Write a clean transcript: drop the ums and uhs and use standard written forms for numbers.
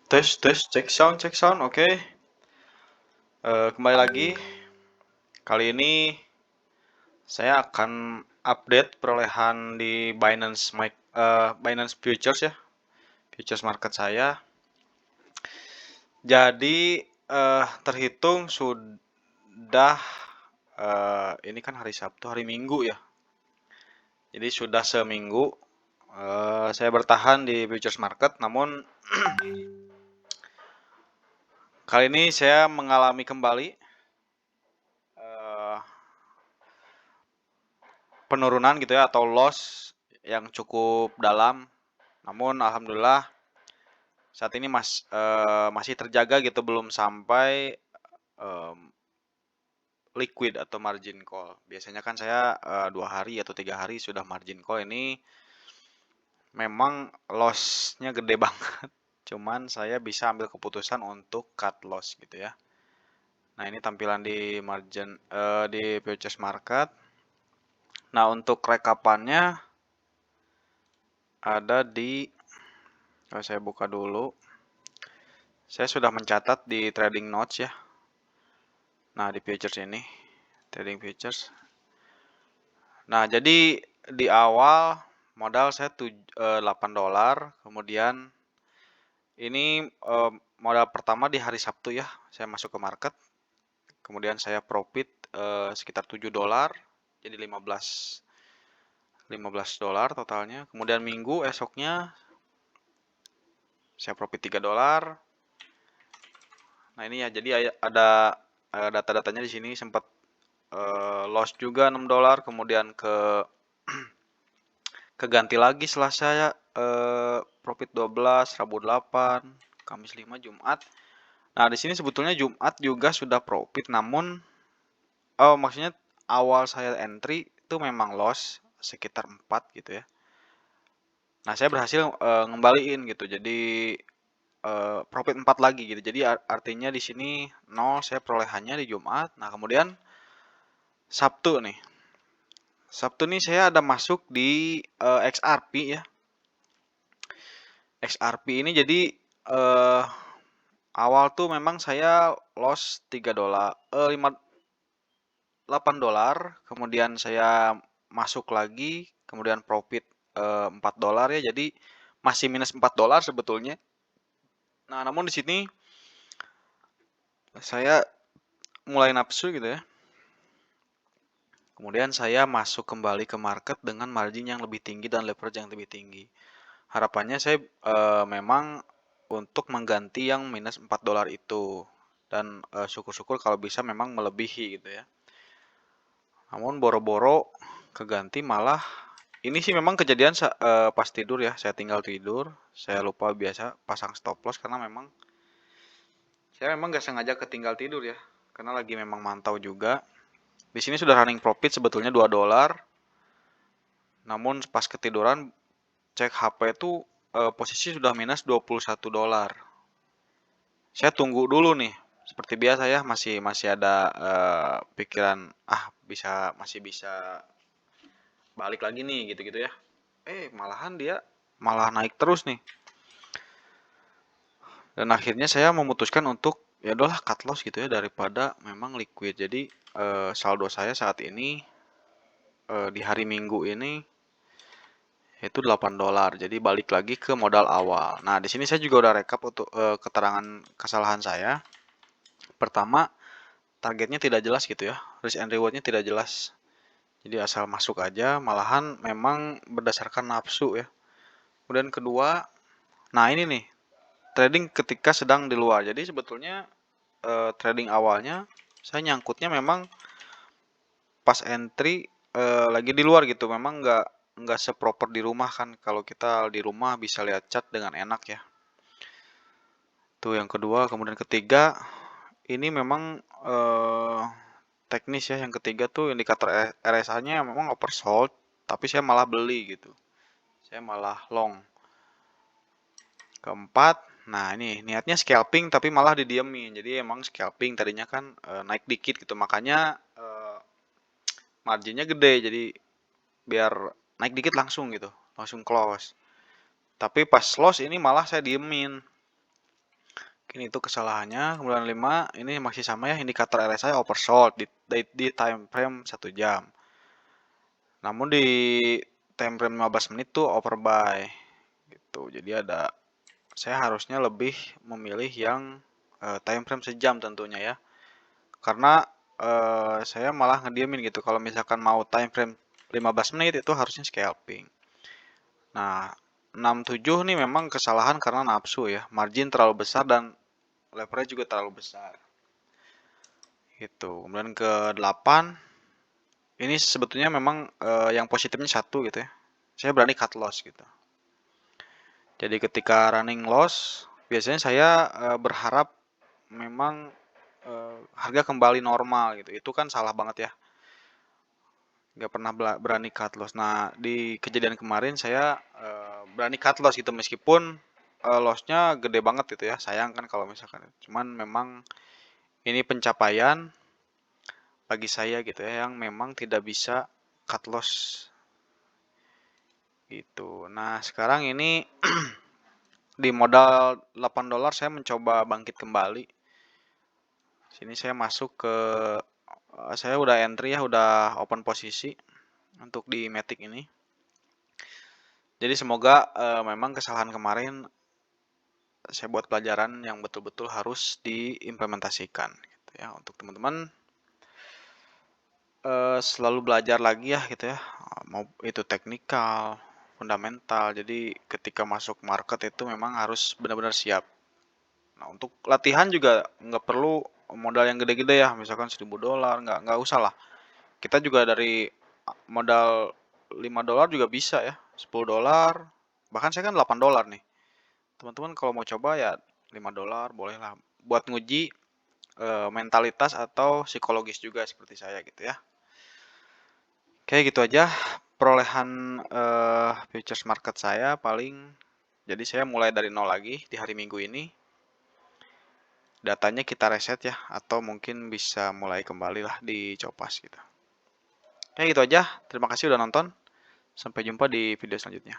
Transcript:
Tes tes cek sound oke. Kembali lagi. Kali ini saya akan update perolehan di Binance Futures ya, futures market saya. Jadi terhitung sudah ini kan hari Sabtu, hari Minggu ya. Jadi sudah seminggu saya bertahan di futures market, namun kali ini saya mengalami kembali eh, penurunan gitu ya, atau loss yang cukup dalam. Namun alhamdulillah saat ini masih terjaga gitu, belum sampai em, liquid atau margin call. Biasanya kan saya 2 hari atau 3 hari sudah margin call. Ini memang lossnya gede banget. Cuman saya bisa ambil keputusan untuk cut loss gitu ya. Nah, ini tampilan di di futures market. Nah, untuk rekapannya ada di, kalau saya buka dulu, saya sudah mencatat di trading notes ya. Nah, di futures ini, trading futures. Nah, jadi di awal modal saya $8, kemudian ini modal pertama di hari Sabtu ya, saya masuk ke market, kemudian saya profit sekitar $7, jadi 15 dolar totalnya. Kemudian minggu esoknya saya profit $3. Nah, ini ya, jadi ada data-datanya di sini, sempat loss juga $6, kemudian keganti lagi setelah saya profit 12, Rabu 8, Kamis 5, Jumat. Nah, di sini sebetulnya Jumat juga sudah profit, namun maksudnya awal saya entry itu memang loss sekitar 4 gitu ya. Nah, saya berhasil ngembaliin gitu. Jadi profit 4 lagi gitu. Jadi artinya di sini 0 saya perolehannya di Jumat. Nah, kemudian Sabtu nih. Sabtu nih saya ada masuk di XRP ya. XRP ini jadi eh, awal tuh memang saya loss $3, 8 dolar, kemudian saya masuk lagi, kemudian profit $4 ya, jadi masih minus $4 sebetulnya. Nah, namun di sini saya mulai nafsu gitu ya. Kemudian saya masuk kembali ke market dengan margin yang lebih tinggi dan leverage yang lebih tinggi. Harapannya saya memang untuk mengganti yang minus $4 itu, dan syukur-syukur kalau bisa memang melebihi gitu ya. Namun boro-boro keganti malah ini sih memang kejadian pas tidur ya. Saya tinggal tidur, saya lupa biasa pasang stop loss karena memang saya memang nggak sengaja ketinggal tidur ya. Karena lagi memang mantau juga. Di sini sudah running profit sebetulnya $2. Namun pas ketiduran cek HP itu posisi sudah minus $21. Saya tunggu dulu nih. Seperti biasa ya, masih ada pikiran masih bisa balik lagi nih gitu-gitu ya. Malahan dia malah naik terus nih. Dan akhirnya saya memutuskan untuk ya udahlah cut loss gitu ya, daripada memang liquid. Jadi saldo saya saat ini di hari Minggu ini itu $8. Jadi balik lagi ke modal awal. Nah, di sini saya juga udah rekap untuk keterangan kesalahan saya. Pertama, targetnya tidak jelas gitu ya. Risk and rewardnya tidak jelas. Jadi asal masuk aja, malahan memang berdasarkan nafsu ya. Kemudian kedua, nah ini nih, trading ketika sedang di luar. Jadi sebetulnya trading awalnya saya nyangkutnya memang pas entry lagi di luar gitu. Memang nggak seproper di rumah kan. Kalau kita di rumah bisa lihat chart dengan enak ya. Tuh yang kedua, kemudian ketiga, ini memang teknis ya. Yang ketiga tuh indikator RSI-nya memang oversold, tapi saya malah beli gitu. Saya malah long. Keempat, nah ini niatnya scalping tapi malah didiemin. Jadi emang scalping tadinya kan naik dikit gitu, makanya marginnya gede. Jadi biar naik dikit langsung gitu, langsung close. Tapi pas loss ini malah saya diemin. Ini itu kesalahannya. Kemudian 5, ini masih sama ya, indikator RSI oversold di time frame 1 jam. Namun di time frame 15 menit tuh overbuy gitu. Jadi saya harusnya lebih memilih yang time frame sejam tentunya ya. Karena saya malah ngediemin gitu. Kalau misalkan mau time frame 15 menit itu harusnya scalping. Nah, 67 nih memang kesalahan karena nafsu ya. Margin terlalu besar dan leverage juga terlalu besar. Gitu. Kemudian ke 8, ini sebetulnya memang yang positifnya 1 gitu ya. Saya berani cut loss gitu. Jadi ketika running loss, biasanya saya berharap memang harga kembali normal gitu. Itu kan salah banget ya. Nggak pernah berani cut loss. Nah, di kejadian kemarin saya berani cut loss gitu meskipun lossnya gede banget gitu ya. Sayang kan kalau misalkan. Cuman memang ini pencapaian bagi saya gitu ya yang memang tidak bisa cut loss gitu. Nah, sekarang ini di modal 8 dolar saya mencoba bangkit kembali. Sini saya masuk ke saya udah entry ya, udah open posisi untuk di Matic ini. Jadi semoga memang kesalahan kemarin saya buat pelajaran yang betul-betul harus diimplementasikan gitu ya. Untuk teman-teman selalu belajar lagi ya gitu ya. Mau itu teknikal, fundamental. Jadi ketika masuk market itu memang harus benar-benar siap. Nah, untuk latihan juga nggak perlu modal yang gede-gede ya, misalkan 1.000 dolar, nggak usah lah. Kita juga dari modal 5 dolar juga bisa ya, 10 dolar, bahkan saya kan 8 dolar nih. Teman-teman kalau mau coba ya 5 dolar boleh lah, buat nguji mentalitas atau psikologis juga seperti saya gitu ya. Oke gitu aja perolehan futures market saya paling, jadi saya mulai dari nol lagi di hari Minggu ini. Datanya kita reset ya, atau mungkin bisa mulai kembali lah di Copas gitu. Oke gitu aja, terima kasih udah nonton. Sampai jumpa di video selanjutnya.